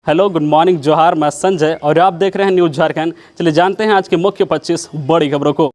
Hello, good morning, जोहार। मैं संजय और आप देख रहे हैं न्यूज़ झारखंड। चलिए जानते हैं आज के मुख्य 25 बड़ी खबरों को।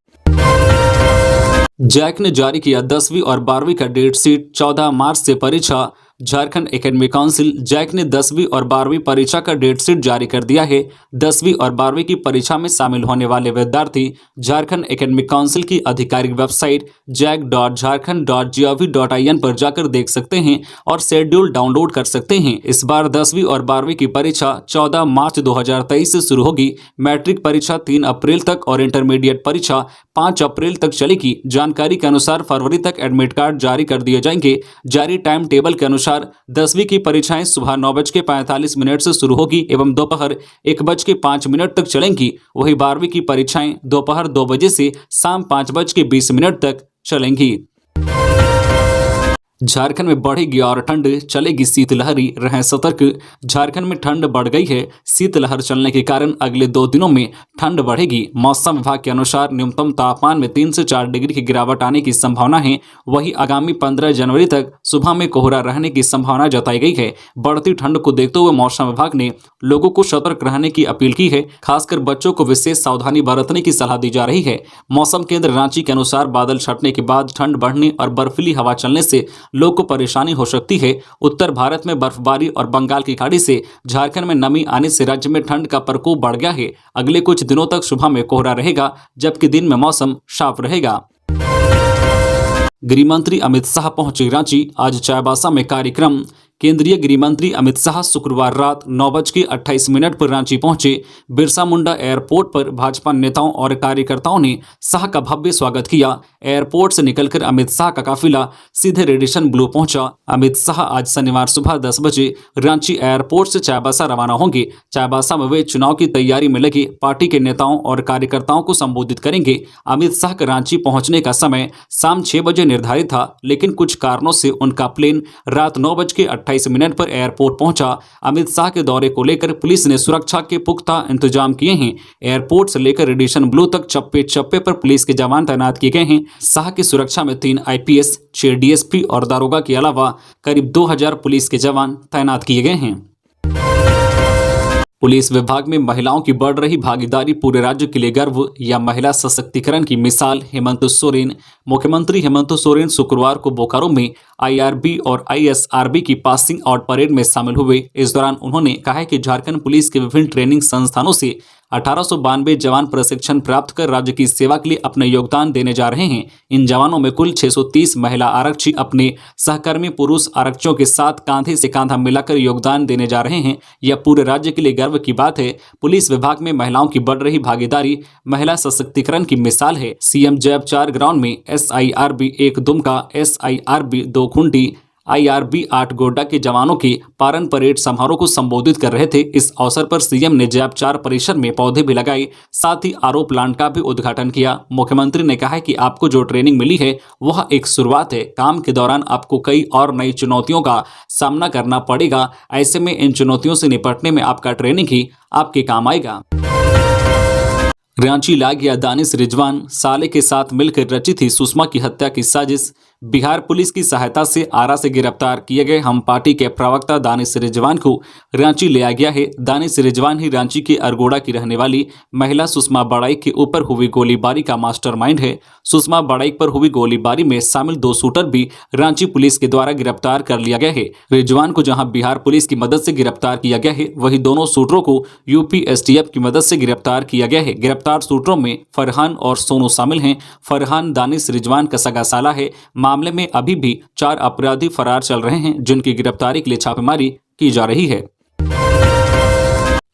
जैक ने जारी किया 10वीं और 12वीं का डेट शीट, 14 मार्च से परीक्षा। झारखंड एकेडमिक काउंसिल जैक ने 10वीं और 12वीं परीक्षा का डेट शीट जारी कर दिया है। 10वीं और 12वीं की परीक्षा में शामिल होने वाले विद्यार्थी झारखंड एकेडमिक काउंसिल की आधिकारिक वेबसाइट jack.jharkhand.gov.in पर जाकर देख सकते हैं और शेड्यूल डाउनलोड कर सकते हैं। इस बार 10वीं और 12वीं की परीक्षा 14 मार्च 2023 से शुरू होगी। मैट्रिक परीक्षा 3 अप्रैल तक और इंटरमीडिएट परीक्षा 5 अप्रैल तक चलेगी। जानकारी के अनुसार फरवरी तक एडमिट कार्ड जारी कर दिए जाएंगे। जारी टाइम टेबल के अनुसार 10वीं की परीक्षाएं सुबह 9:45 से शुरू होगी एवं दोपहर 1:05 तक चलेंगी। वहीं 12वीं की परीक्षाएं दोपहर 2 बजे से शाम 5:20 तक चलेंगी। झारखंड में बढ़ेगी और ठंड, चलेगी शीतलहरी, रहें सतर्क। झारखंड में ठंड बढ़ गई है। शीतलहर चलने के कारण अगले 2 दिनों में ठंड बढ़ेगी। मौसम विभाग के अनुसार न्यूनतम तापमान में 3 से 4 डिग्री की गिरावट आने की संभावना है। वहीं आगामी 15 जनवरी तक सुबह में कोहरा रहने की संभावना जताई गई है। बढ़ती ठंड को देखते हुए मौसम विभाग ने लोगों को सतर्क रहने की अपील की है। खासकर बच्चों को विशेष सावधानी बरतने की सलाह दी जा रही है। मौसम केंद्र रांची के अनुसार बादल छंटने के बाद ठंड बढ़ने और बर्फीली हवा चलने से लोग को परेशानी हो सकती है। उत्तर भारत में बर्फबारी और बंगाल की खाड़ी से झारखंड में नमी आने से राज्य में ठंड का प्रकोप बढ़ गया है। अगले कुछ दिनों तक सुबह में कोहरा रहेगा जबकि दिन में मौसम साफ रहेगा। गृह मंत्री अमित शाह पहुंचे रांची, आज चाईबासा में कार्यक्रम। केंद्रीय गृह मंत्री अमित शाह शुक्रवार रात 9:28 पर रांची पहुंचे। बिरसा मुंडा एयरपोर्ट पर भाजपा नेताओं और कार्यकर्ताओं ने शाह का भव्य स्वागत किया। एयरपोर्ट से निकलकर अमित शाह का काफिला सीधे रेडिशन ब्लू पहुंचा। अमित शाह आज शनिवार सुबह 10 बजे रांची एयरपोर्ट से चाईबासा रवाना होंगे। चाईबासा में वे चुनाव की तैयारी में लगे पार्टी के नेताओं और कार्यकर्ताओं को संबोधित करेंगे। अमित शाह का रांची पहुंचने का समय शाम 6 बजे निर्धारित था, लेकिन कुछ कारणों से उनका प्लेन रात 9:28 पर एयरपोर्ट पहुंचा। अमित शाह के दौरे को लेकर पुलिस ने सुरक्षा के पुख्ता इंतजाम किए हैं। एयरपोर्ट से लेकर रेडिशन ब्लू तक चप्पे चप्पे पर पुलिस के जवान तैनात किए गए हैं। शाह की सुरक्षा में 3 IPS, 6 DSP और दारोगा के अलावा करीब 2000 पुलिस के जवान तैनात किए गए हैं। पुलिस विभाग में महिलाओं की बढ़ रही भागीदारी पूरे राज्य के लिए गर्व, या महिला सशक्तिकरण की मिसाल। हेमंत सोरेन। मुख्यमंत्री हेमंत सोरेन शुक्रवार को बोकारो में IRB और ISRB की पासिंग आउट परेड में शामिल हुए। इस दौरान उन्होंने कहा कि झारखंड पुलिस के विभिन्न ट्रेनिंग संस्थानों से 1892 जवान प्रशिक्षण प्राप्त कर राज्य की सेवा के लिए अपना योगदान देने जा रहे हैं। इन जवानों में कुल 630 महिला आरक्षी अपने सहकर्मी पुरुष आरक्षियों के साथ कांधे से कांधा मिलाकर योगदान देने जा रहे हैं। यह पूरे राज्य के लिए गर्व की बात है। पुलिस विभाग में महिलाओं की बढ़ रही भागीदारी महिला सशक्तिकरण की मिसाल है। CM जैब 4 ग्राउंड में SIRB 1 Dumka, SIRB 2 Khunti, IRB 8 Godda के जवानों के पारण परेड समारोह को संबोधित कर रहे थे। इस अवसर पर CM ने जैब 4 परिसर में पौधे भी लगाए, साथ ही RO प्लांट का भी उद्घाटन किया। मुख्यमंत्री ने कहा कि आपको जो ट्रेनिंग मिली है वह एक शुरुआत है। काम के दौरान आपको कई और नई चुनौतियों का सामना करना पड़ेगा। ऐसे में इन चुनौतियों से निपटने में आपका ट्रेनिंग ही आपके काम आएगा। रांची ला गया दानिश रिजवान। साले के साथ मिलकर रची थी सुषमा की हत्या की साजिश। बिहार पुलिस की सहायता से आरा से गिरफ्तार किए गए हम पार्टी के प्रवक्ता दानिश रिजवान को रांची ले आया गया है। दानिश रिजवान ही रांची के अरगोड़ा की रहने वाली महिला सुषमा बड़ाइक के ऊपर हुई गोलीबारी का मास्टरमाइंड है। सुषमा बड़ाइक पर हुई गोलीबारी में शामिल 2 शूटर भी रांची पुलिस के द्वारा गिरफ्तार कर लिया गया है। रिजवान को जहां बिहार पुलिस की मदद से गिरफ्तार किया गया है, वहीं दोनों शूटरों को UP STF की मदद से गिरफ्तार किया गया है। गिरफ्तार शूटरों में फरहान और सोनू शामिल हैं। फरहान दानिश रिजवान का सगा साला है। मामले में अभी भी 4 अपराधी फरार चल रहे हैं, जिनकी गिरफ्तारी के लिए छापेमारी की जा रही है।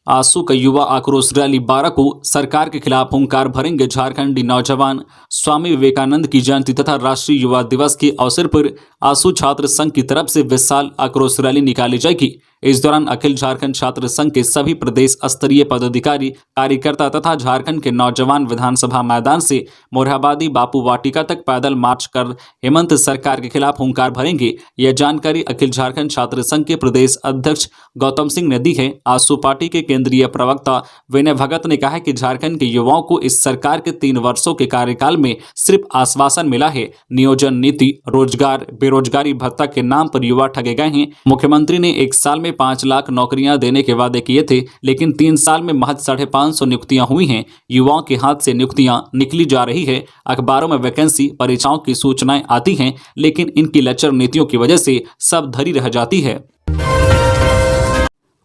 आंसू का युवा आक्रोश रैली 12 को सरकार के खिलाफ हुंकार भरेंगे झारखंडी नौजवान। स्वामी विवेकानंद की जयंती तथा राष्ट्रीय युवा दिवस के अवसर पर आंसू छात्र संघ की तरफ से विशाल आक्रोश रैली निकाली जाएगी। इस दौरान अखिल झारखंड छात्र संघ के सभी प्रदेश स्तरीय पदाधिकारी, कार्यकर्ता तथा झारखंड के नौजवान विधानसभा मैदान से मोरहाबादी बापू वाटिका तक पैदल मार्च कर हेमंत सरकार के खिलाफ हुंकार भरेंगे। यह जानकारी अखिल झारखंड छात्र संघ के प्रदेश अध्यक्ष गौतम सिंह ने दी है। आसू पार्टी के केंद्रीय प्रवक्ता विनय भगत ने कहा कि झारखंड के युवाओं को इस सरकार के 3 वर्षों के कार्यकाल में सिर्फ आश्वासन मिला है। नियोजन नीति, रोजगार, बेरोजगारी भत्ता के नाम पर युवा ठगे गए हैं। मुख्यमंत्री ने 1 साल में 5.5 लाख नौकरियां देने के वादे किए थे, लेकिन 3 साल में महज 550 नियुक्तियां हुई हैं। युवाओं के हाथ से नियुक्तियां निकली जा रही है। अखबारों में वैकेंसी, परीक्षाओं की सूचनाएं आती हैं, लेकिन इनकी लचर नीतियों की वजह से सब धरी रह जाती है।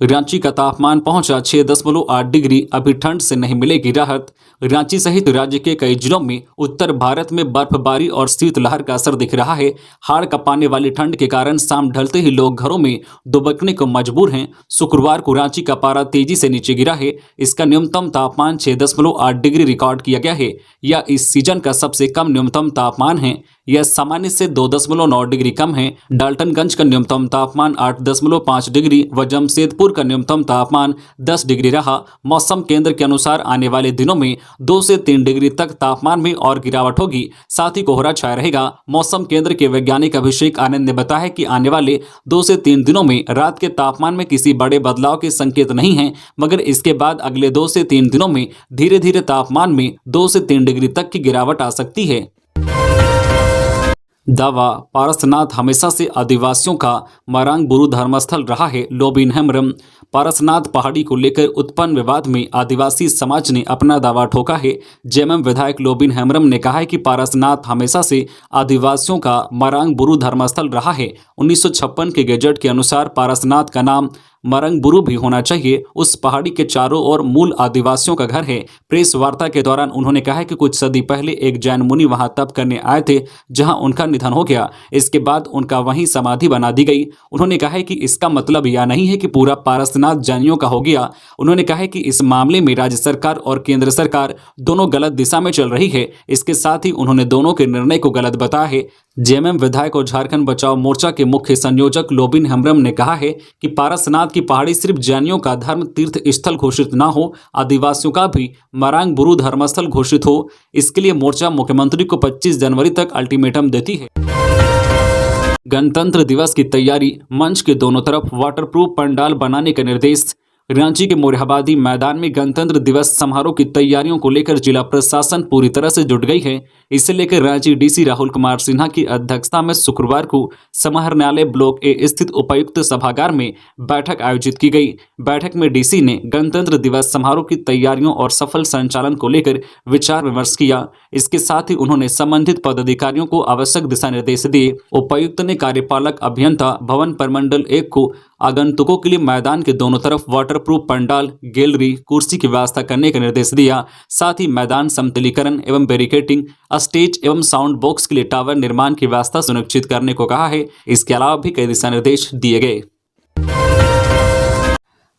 रांची का तापमान पहुंचा 6.8 डिग्री, अभी ठंड से नहीं मिलेगी राहत। रांची सहित राज्य के कई जिलों में उत्तर भारत में बर्फबारी और शीतलहर का असर दिख रहा है। हाड़ कांपने वाली ठंड के कारण शाम ढलते ही लोग घरों में दुबकने को मजबूर हैं। शुक्रवार को रांची का पारा तेजी से नीचे गिरा है। इसका न्यूनतम तापमान 6.8 डिग्री रिकॉर्ड किया गया है। यह इस सीजन का सबसे कम न्यूनतम तापमान है। यह सामान्य से 2.9 डिग्री कम है। डाल्टनगंज का न्यूनतम तापमान 8.5 डिग्री व जमशेदपुर का न्यूनतम तापमान 10 डिग्री रहा। मौसम केंद्र के अनुसार आने वाले दिनों में 2 से 3 डिग्री तक तापमान में और गिरावट होगी, साथ ही कोहरा छाया रहेगा। मौसम केंद्र के वैज्ञानिक अभिषेक आनंद ने बताया कि आने वाले 2 से 3 दिनों में रात के तापमान में किसी बड़े बदलाव के संकेत नहीं हैं, मगर इसके बाद अगले 2 से 3 दिनों में धीरे धीरे तापमान में 2 से 3 डिग्री तक की गिरावट आ सकती है। दावा, पारसनाथ हमेशा से आदिवासियों का मरांग बुरु धर्मस्थल रहा है। लोबिन हेम्ब्रम। पारसनाथ पहाड़ी को लेकर उत्पन्न विवाद में आदिवासी समाज ने अपना दावा ठोका है। जेएमएम विधायक लोबिन हेम्ब्रम ने कहा है कि पारसनाथ हमेशा से आदिवासियों का मरांग बुरु धर्मस्थल रहा है। 1956 के गजट के अनुसार पारसनाथ का नाम मरंगबुरु भी होना चाहिए। उस पहाड़ी के चारों ओर मूल आदिवासियों का घर है। प्रेस वार्ता के दौरान उन्होंने कहा कि कुछ सदी पहले एक जैन मुनि वहां तप करने आए थे, जहां उनका निधन हो गया। इसके बाद उनका वहीं समाधि बना दी गई। उन्होंने कहा कि इसका मतलब यह नहीं है कि पूरा पारसनाथ जैनियों का हो गया। उन्होंने कहा कि इस मामले में राज्य सरकार और केंद्र सरकार दोनों गलत दिशा में चल रही है। इसके साथ ही उन्होंने दोनों के निर्णय को गलत बताया है। जेएमएम विधायक और झारखंड बचाओ मोर्चा के मुख्य संयोजक लोबिन हेम्ब्रम ने कहा है कि पारसनाथ की पहाड़ी सिर्फ जैनियों का धर्म तीर्थ स्थल घोषित न हो, आदिवासियों का भी मरांग बुरु धर्मस्थल घोषित हो। इसके लिए मोर्चा मुख्यमंत्री को 25 जनवरी तक अल्टीमेटम देती है। गणतंत्र दिवस की तैयारी, मंच के दोनों तरफ वाटरप्रूफ पंडाल बनाने का निर्देश। रांची के मोरहाबादी मैदान में गणतंत्र दिवस समारोह की तैयारियों को लेकर जिला प्रशासन पूरी तरह से जुट गई है। इसे लेकर रांची डीसी राहुल कुमार सिन्हा की अध्यक्षता में शुक्रवार को समाहरणालय ब्लॉक ए स्थित उपायुक्त सभागार में बैठक आयोजित की गई। बैठक में डीसी ने गणतंत्र दिवस समारोह की तैयारियों और सफल संचालन को लेकर विचार विमर्श किया। इसके साथ ही उन्होंने संबंधित पदाधिकारियों को आवश्यक दिशा निर्देश दिए। उपायुक्त ने कार्यपालक अभियंता भवन प्रमंडल 1 को आगंतुकों के लिए मैदान के दोनों तरफ वाटरप्रूफ पंडाल, गैलरी, कुर्सी की व्यवस्था करने का निर्देश दिया। साथ ही मैदान समतलीकरण एवं बैरिकेटिंग, स्टेज एवं साउंड बॉक्स के लिए टावर निर्माण की व्यवस्था सुनिश्चित करने को कहा है। इसके अलावा भी कई दिशा निर्देश दिए गए।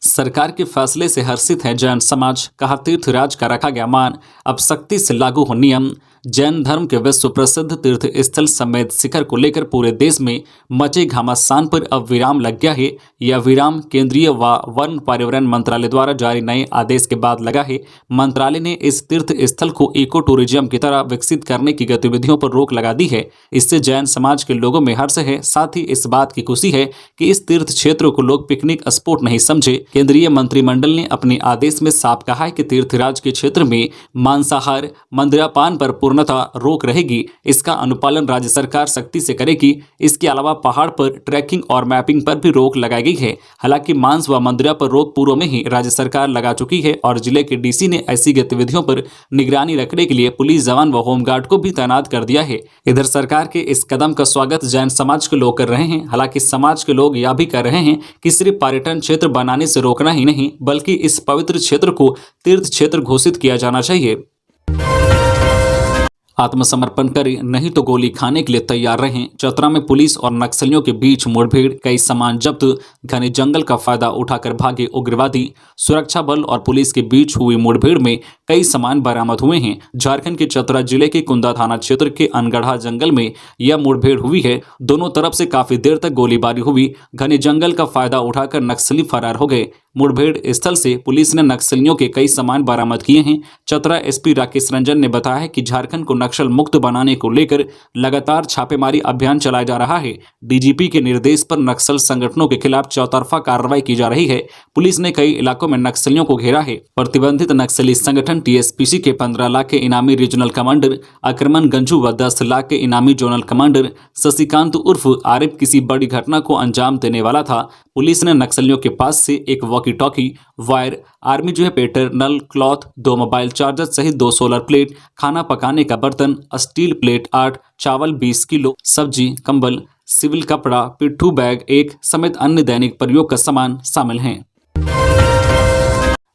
सरकार के फैसले से हर्षित है जैन समाज, कहा तीर्थराज का रखा गया मान, अब सख्ती से लागू हो नियम। जैन धर्म के विश्व प्रसिद्ध तीर्थ स्थल समेत शिखर को लेकर पूरे देश में मचे घमासान पर अब विराम लग गया है। यह विराम केंद्रीय व वन पर्यावरण मंत्रालय द्वारा जारी नए आदेश के बाद लगा है। मंत्रालय ने इस तीर्थ स्थल को इको टूरिज्म की तरह विकसित करने की गतिविधियों पर रोक लगा दी है। इससे जैन समाज के लोगों में हर्ष है। साथ ही इस बात की खुशी है कि इस तीर्थ क्षेत्र को लोग पिकनिक स्पॉट नहीं समझे। केंद्रीय मंत्रिमंडल ने अपने आदेश में साफ कहा है कि तीर्थराज के क्षेत्र में मांसाहार, मदिरापान पर पूर्णतः रोक रहेगी। इसका अनुपालन राज्य सरकार सख्ती से करेगी। इसके अलावा पहाड़ पर ट्रैकिंग और मैपिंग पर भी रोक लगाई गई है। हालांकि मांस व मदिरा पर रोक पूर्व में ही राज्य सरकार लगा चुकी है और जिले के डीसी ने ऐसी गतिविधियों पर निगरानी रखने के लिए पुलिस जवान व होमगार्ड को भी तैनात कर दिया है। इधर सरकार के इस कदम का स्वागत जैन समाज के लोग कर रहे हैं। हालांकि समाज के लोग यह भी कर रहे हैं कि सिर्फ पर्यटन क्षेत्र बनाने से रोकना ही नहीं, बल्कि इस पवित्र क्षेत्र को तीर्थ क्षेत्र घोषित किया जाना चाहिए। आत्मसमर्पण करें नहीं तो गोली खाने के लिए तैयार रहें। चतरा में पुलिस और नक्सलियों के बीच मुठभेड़, कई सामान जब्त, घने जंगल का फायदा उठाकर भागे उग्रवादी। सुरक्षा बल और पुलिस के बीच हुई मुठभेड़ में कई सामान बरामद हुए हैं। झारखंड के चतरा जिले के कुंदा थाना क्षेत्र के अनगढ़ा जंगल में यह मुठभेड़ हुई है। दोनों तरफ से काफी देर तक गोलीबारी हुई। घने जंगल का फायदा उठाकर नक्सली फरार हो गए। मुठभेड़ स्थल से पुलिस ने नक्सलियों के कई सामान बरामद किए हैं। चतरा एसपी राकेश रंजन ने बताया है कि झारखंड को नक्सल मुक्त बनाने को लेकर लगातार छापेमारी अभियान चलाया जा रहा है। डीजीपी के निर्देश पर नक्सल संगठनों के खिलाफ चौतरफा कार्रवाई की जा रही है। पुलिस ने कई इलाकों में नक्सलियों को घेरा है। प्रतिबंधित नक्सली संगठन टीएसपीसी के 15 लाख के इनामी रीजनल कमांडर अक्रमण गंजू व 10 लाख के इनामी जोनल कमांडर शशिकांत उर्फ आरिफ किसी बड़ी घटना को अंजाम देने वाला था। पुलिस ने नक्सलियों के पास से एक वॉकी टॉकी, वायर, आर्मी पेटर, नल, क्लॉथ, 2 मोबाइल चार्जर सहित 2 सोलर प्लेट, खाना पकाने का बर्तन, स्टील प्लेट 8, चावल 20 किलो, सब्जी, कंबल, सिविल कपड़ा, पिट्ठू बैग 1 समेत अन्य दैनिक प्रयोग का सामान शामिल हैं।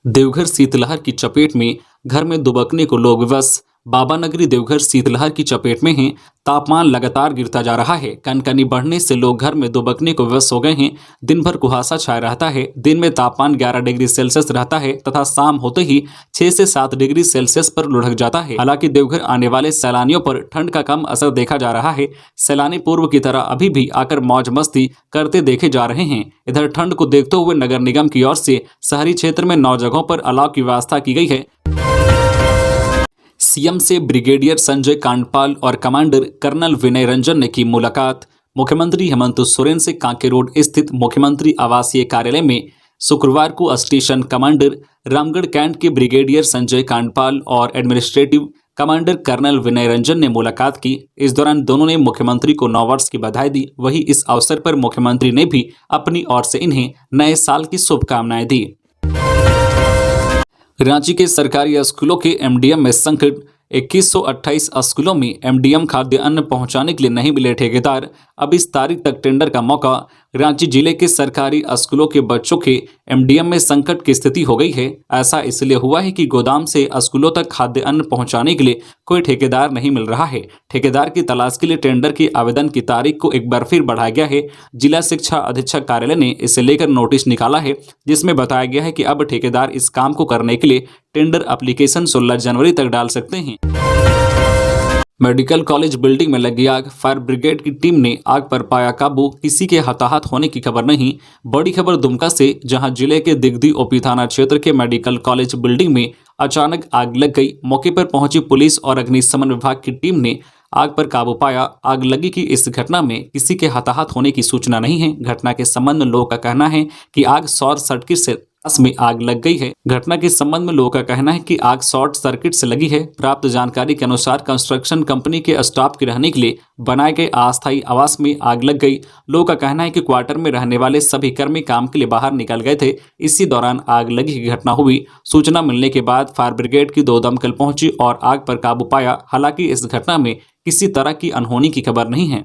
देवघर शीतलहर की चपेट में, घर में दुबकने को लोग विवश। बाबा नगरी देवघर शीतलहर की चपेट में हैं। तापमान लगातार गिरता जा रहा है। कनकनी बढ़ने से लोग घर में दुबकने को विवश हो गए हैं। दिन भर कुहासा छाया रहता है। दिन में तापमान 11 डिग्री सेल्सियस रहता है तथा शाम होते ही 6 से 7 डिग्री सेल्सियस पर लुढ़क जाता है। हालांकि देवघर आने वाले सैलानियों पर ठंड का कम असर देखा जा रहा है। सैलानी पूर्व की तरह अभी भी आकर मौज मस्ती करते देखे जा रहे हैं। इधर ठंड को देखते हुए नगर निगम की ओर से शहरी क्षेत्र में 9 जगहों पर अलाव की व्यवस्था की गई है। सीएम से ब्रिगेडियर संजय कांडपाल और कमांडर कर्नल विनय रंजन ने की मुलाकात। मुख्यमंत्री हेमंत सोरेन से कांके रोड स्थित मुख्यमंत्री आवासीय कार्यालय में शुक्रवार को स्टेशन कमांडर रामगढ़ कैंट के ब्रिगेडियर संजय कांडपाल और एडमिनिस्ट्रेटिव कमांडर कर्नल विनय रंजन ने मुलाकात की। इस दौरान दोनों ने मुख्यमंत्री को 9 वर्ष की बधाई दी। वहीं इस अवसर पर मुख्यमंत्री ने भी अपनी ओर से इन्हें नए साल की शुभकामनाएं दी। रांची के सरकारी स्कूलों के एमडीएम में संकट। 2128 स्कूलों में एमडीएम खाद्य अन्न पहुंचाने के लिए नहीं मिले ठेकेदार। अब इस तारीख तक टेंडर का मौका। रांची जिले के सरकारी स्कूलों के बच्चों के एमडीएम में संकट की स्थिति हो गई है। ऐसा इसलिए हुआ है कि गोदाम से स्कूलों तक खाद्य अन्न पहुंचाने के लिए कोई ठेकेदार नहीं मिल रहा है। ठेकेदार की तलाश के लिए टेंडर के आवेदन की तारीख को एक बार फिर बढ़ाया गया है। जिला शिक्षा अधीक्षक कार्यालय ने इसे लेकर नोटिस निकाला है, जिसमें बताया गया है कि अब ठेकेदार इस काम को करने के लिए टेंडर एप्लीकेशन 16 जनवरी तक डाल सकते हैं। मेडिकल कॉलेज बिल्डिंग में लगी आग। फायर ब्रिगेड की टीम ने आग पर पाया काबू। किसी के हताहत होने की खबर नहीं। बड़ी खबर दुमका से, जहां जिले के दिगदी ओपी थाना क्षेत्र के मेडिकल कॉलेज बिल्डिंग में अचानक आग लग गई। मौके पर पहुंची पुलिस और अग्निशमन विभाग की टीम ने आग पर काबू पाया। आग लगी की इस घटना में किसी के हताहत होने की सूचना नहीं है। घटना के संबंध में लोगों का कहना है कि आग शॉर्ट सर्किट से में आग लग गई है। घटना के संबंध में लोगों का कहना है कि आग शॉर्ट सर्किट से लगी है। प्राप्त जानकारी के अनुसार कंस्ट्रक्शन कंपनी के स्टाफ के रहने के लिए बनाए गए अस्थायी आवास में आग लग गई। लोगों का कहना है कि क्वार्टर में रहने वाले सभी कर्मी काम के लिए बाहर निकल गए थे। इसी दौरान आग लगी की घटना हुई। सूचना मिलने के बाद फायर ब्रिगेड की 2 दमकल पहुंची और आग पर काबू पाया। हालांकि इस घटना में किसी तरह की अनहोनी की खबर नहीं है।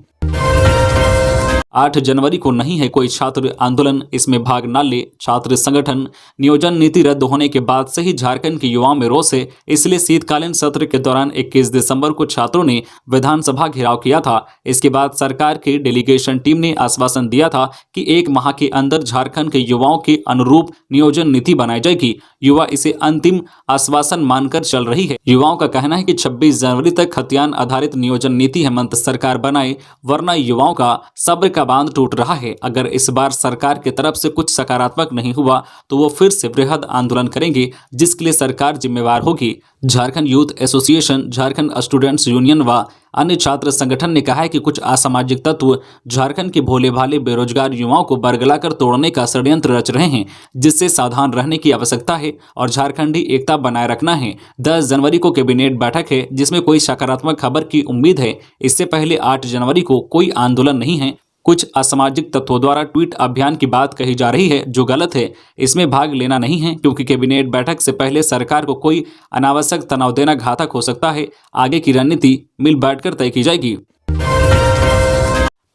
8 जनवरी को नहीं है कोई छात्र आंदोलन, इसमें भाग न ले छात्र संगठन। नियोजन नीति रद्द होने के बाद से ही झारखंड के युवाओं में रोष है। इसलिए शीतकालीन सत्र के दौरान 21 दिसंबर को छात्रों ने विधानसभा घेराव किया था। इसके बाद सरकार की डेलीगेशन टीम ने आश्वासन दिया था कि 1 माह के अंदर झारखंड के युवाओं के अनुरूप नियोजन नीति बनाई जाएगी। युवा इसे अंतिम आश्वासन मानकर चल रही है। युवाओं का कहना है कि 26 जनवरी तक खतियान आधारित नियोजन नीति हेमंत सरकार बनाए, वरना युवाओं का सब्र का बांध टूट रहा है। अगर इस बार सरकार की तरफ से कुछ सकारात्मक नहीं हुआ तो वो फिर से वृहद आंदोलन करेंगे, जिसके लिए सरकार जिम्मेवार होगी। Jharkhand youth association, Jharkhand students union व अन्य छात्र संगठन ने कहा है कि कुछ असामाजिक तत्व झारखंड के भोले भाले बेरोजगार युवाओं को बरगलाकर तोड़ने का षड्यंत्र रच रहे हैं, जिससे सावधान रहने की आवश्यकता है और झारखंडी एकता बनाए रखना है। 10 जनवरी को कैबिनेट बैठक है, जिसमें कोई सकारात्मक खबर की उम्मीद है। इससे पहले 8 जनवरी को कोई आंदोलन नहीं है। कुछ असामाजिक तत्वों द्वारा ट्वीट अभियान की बात कही जा रही है, जो गलत है। इसमें भाग लेना नहीं है, क्योंकि कैबिनेट बैठक से पहले सरकार को कोई अनावश्यक तनाव देना घातक हो सकता है। आगे की रणनीति मिल बैठकर तय की जाएगी।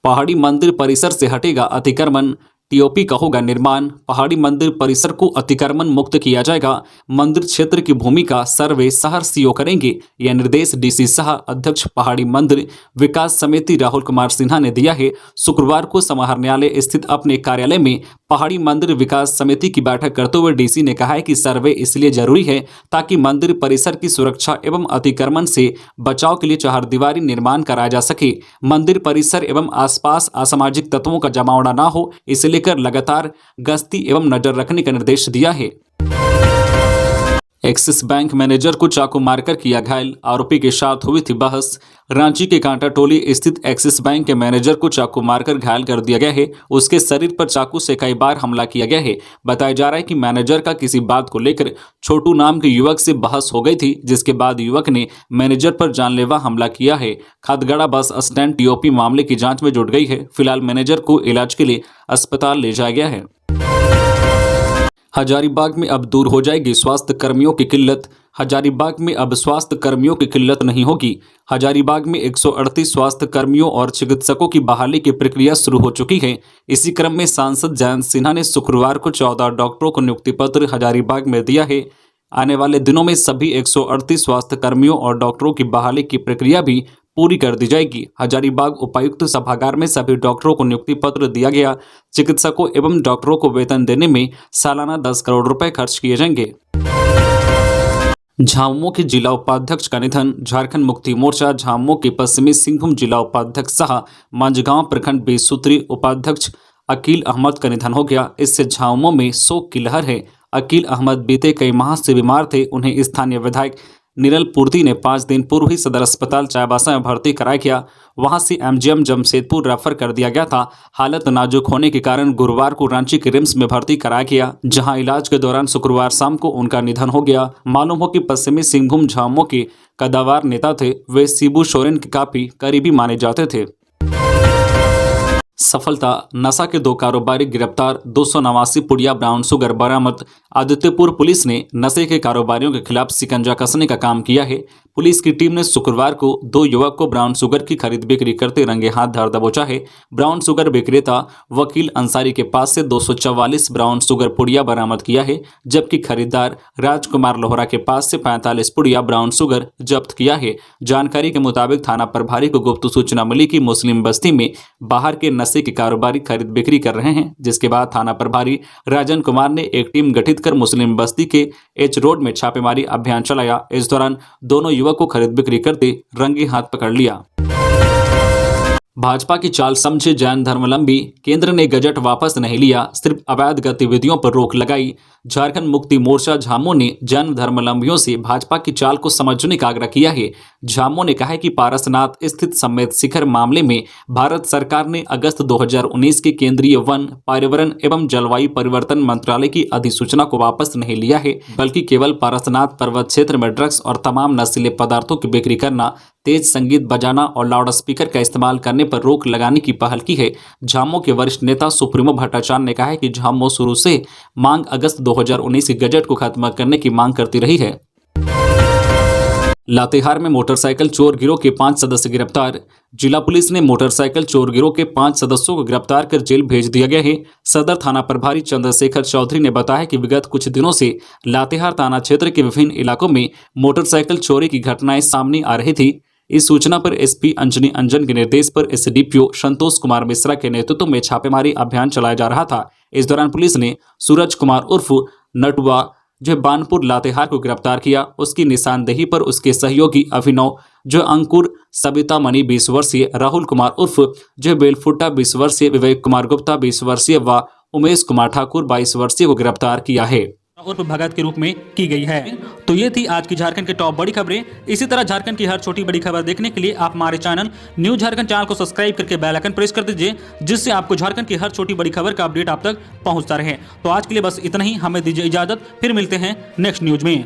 पहाड़ी मंदिर परिसर से हटेगा अतिक्रमण, टीओपी का होगा निर्माण। पहाड़ी मंदिर परिसर को अतिक्रमण मुक्त किया जाएगा। मंदिर क्षेत्र की भूमि का सर्वे शहर सीओ करेंगे। यह निर्देश डीसी शाह, अध्यक्ष पहाड़ी मंदिर विकास समिति राहुल कुमार सिन्हा ने दिया है। शुक्रवार को समाहरणालय स्थित अपने कार्यालय में पहाड़ी मंदिर विकास समिति की बैठक करते हुए डीसी ने कहा है कि सर्वे इसलिए जरूरी है ताकि मंदिर परिसर की सुरक्षा एवं अतिक्रमण से बचाव के लिए चहारदीवारी निर्माण कराया जा सके। मंदिर परिसर एवं आसपास असामाजिक तत्वों का जमावड़ा न हो, इसलिए लेकर लगातार गश्ती एवं नजर रखने का निर्देश दिया है। एक्सिस बैंक मैनेजर को चाकू मारकर किया घायल, आरोपी के साथ हुई थी बहस। रांची के कांटा टोली स्थित एक्सिस बैंक के मैनेजर को चाकू मारकर घायल कर दिया गया है। उसके शरीर पर चाकू से कई बार हमला किया गया है। बताया जा रहा है कि मैनेजर का किसी बात को लेकर छोटू नाम के युवक से बहस हो गई थी, जिसके बाद युवक ने मैनेजर पर जानलेवा हमला किया है। खदगड़ा बस स्टैंड टीओपी मामले की जांच में जुट गई है। फिलहाल मैनेजर को इलाज के लिए अस्पताल ले जाया गया है। हजारीबाग में अब दूर हो जाएगी स्वास्थ्य कर्मियों की किल्लत। हजारीबाग में अब स्वास्थ्य कर्मियों की किल्लत नहीं होगी। हजारीबाग में 138 स्वास्थ्य कर्मियों और चिकित्सकों की बहाली की प्रक्रिया शुरू हो चुकी है। इसी क्रम में सांसद जयंत सिन्हा ने शुक्रवार को 14 डॉक्टरों को नियुक्ति पत्र हजारीबाग में दिया है। आने वाले दिनों में सभी 138 स्वास्थ्य कर्मियों और डॉक्टरों की बहाली की प्रक्रिया भी पूरी कर दी जाएगी। हजारीबाग उपायुक्त सभागार में सभी डॉक्टरों को नियुक्ति पत्र दिया गया। चिकित्सकों एवं डॉक्टरों को वेतन देने में सालाना 10 करोड़ रुपए खर्च किए जाएंगे। झामुमो के जिला उपाध्यक्ष का निधन। झारखंड मुक्ति मोर्चा झामुमो के पश्चिमी सिंहभूम जिला उपाध्यक्ष सह मंझगांव प्रखंड 20 सूत्री उपाध्यक्ष अकील अहमद का निधन हो गया। इससे झामुमो में शोक की लहर है। अकील अहमद बीते कई माह से बीमार थे। उन्हें स्थानीय विधायक निरल पूर्ति ने 5 दिन पूर्व ही सदर अस्पताल चाईबासा में भर्ती कराया गया। वहां से एमजीएम जमशेदपुर रेफर कर दिया गया था। हालत नाजुक होने के कारण गुरुवार को रांची के रिम्स में भर्ती कराया गया, जहां इलाज के दौरान शुक्रवार शाम को उनका निधन हो गया। मालूम हो कि पश्चिमी सिंहभूम झामुमो के कद्दावर नेता थे। वे शिबू सोरेन के काफी करीबी माने जाते थे। सफलता। नशा के 2 कारोबारी गिरफ्तार। 289 पुड़िया ब्राउन शुगर बरामद। आदित्यपुर पुलिस ने नशे के कारोबारियों के खिलाफ शिकंजा कसने का काम किया है। पुलिस की टीम ने शुक्रवार को 2 युवक को ब्राउन शुगर की खरीद बिक्री करते रंगे हाथ धर दबोचा है। ब्राउन शुगर विक्रेता वकील अंसारी के पास से 244 ब्राउन शुगर पुड़िया बरामद किया है, जबकि खरीदार राजकुमार लोहरा के पास से 45 पुड़िया ब्राउन शुगर जब्त किया है। जानकारी के मुताबिक थाना प्रभारी को गुप्त सूचना मिली कि मुस्लिम बस्ती में बाहर के नशे के कारोबारी खरीद बिक्री कर रहे हैं, जिसके बाद थाना प्रभारी राजन कुमार ने एक टीम गठित कर मुस्लिम बस्ती के एच रोड में छापेमारी अभियान चलाया। इस दौरान दोनों युवक को खरीद बिक्री करते रंगे हाथ पकड़ लिया। भाजपा की चाल समझे जैन धर्मावलंबी। केंद्र ने गजट वापस नहीं लिया, सिर्फ अवैध गतिविधियों पर रोक लगाई। झारखंड मुक्ति मोर्चा झामुमो ने जैन धर्मावलंबियों से भाजपा की चाल को समझने का आग्रह किया है। झामुमो ने कहा है कि पारसनाथ स्थित समेत शिखर मामले में भारत सरकार ने अगस्त 2019 के केंद्रीय वन, पर्यावरण एवं जलवायु परिवर्तन मंत्रालय की अधिसूचना को वापस नहीं लिया है, बल्कि केवल पारसनाथ पर्वत क्षेत्र में ड्रग्स और तमाम नशीले पदार्थों की बिक्री करना, तेज संगीत बजाना और लाउड स्पीकर का इस्तेमाल करने पर रोक लगाने की पहल की है। झामुमो के वरिष्ठ नेता सुप्रीमो भट्टाचार्य ने कहा है कि झामुमो शुरू से मांग अगस्त 2019 के गजट को खत्म करने की मांग करती रही है। लातेहार में मोटरसाइकिल चोर गिरोह के 5 सदस्य गिरफ्तार। जिला पुलिस ने मोटरसाइकिल चोर गिरोह के 5 सदस्यों को गिरफ्तार कर जेल भेज दिया गया है। सदर थाना प्रभारी चंद्रशेखर चौधरी ने बताया कि विगत कुछ दिनों से लातेहार थाना क्षेत्र के विभिन्न इलाकों में मोटरसाइकिल चोरी की घटनाएं सामने आ रही थी। इस सूचना पर एसपी अंजनी अंजन के निर्देश पर एसडीपीओ संतोष कुमार मिश्रा के नेतृत्व में छापेमारी अभियान चलाया जा रहा था। इस दौरान पुलिस ने सूरज कुमार उर्फ नटुआ जो बानपुर लातेहार को गिरफ्तार किया। उसकी निशानदेही पर उसके सहयोगी अभिनव जो अंकुर, सबिता मणि 20 वर्षीय, राहुल कुमार उर्फ जो बेलफुट्टा 20 वर्षीय, विवेक कुमार गुप्ता 20 वर्षीय व उमेश कुमार ठाकुर 22 वर्षीय को गिरफ्तार किया है। उर्फ भगत के रूप में की गई है। तो ये थी आज की झारखंड की टॉप बड़ी खबरें। इसी तरह झारखंड की हर छोटी बड़ी खबर देखने के लिए आप हमारे चैनल न्यूज झारखंड चैनल को सब्सक्राइब करके बेल आइकन प्रेस कर दीजिए, जिससे आपको झारखंड की हर छोटी बड़ी खबर का अपडेट आप तक पहुंचता रहे। तो आज के लिए बस इतना ही, हमें दीजिए इजाजत, फिर मिलते हैं नेक्स्ट न्यूज में।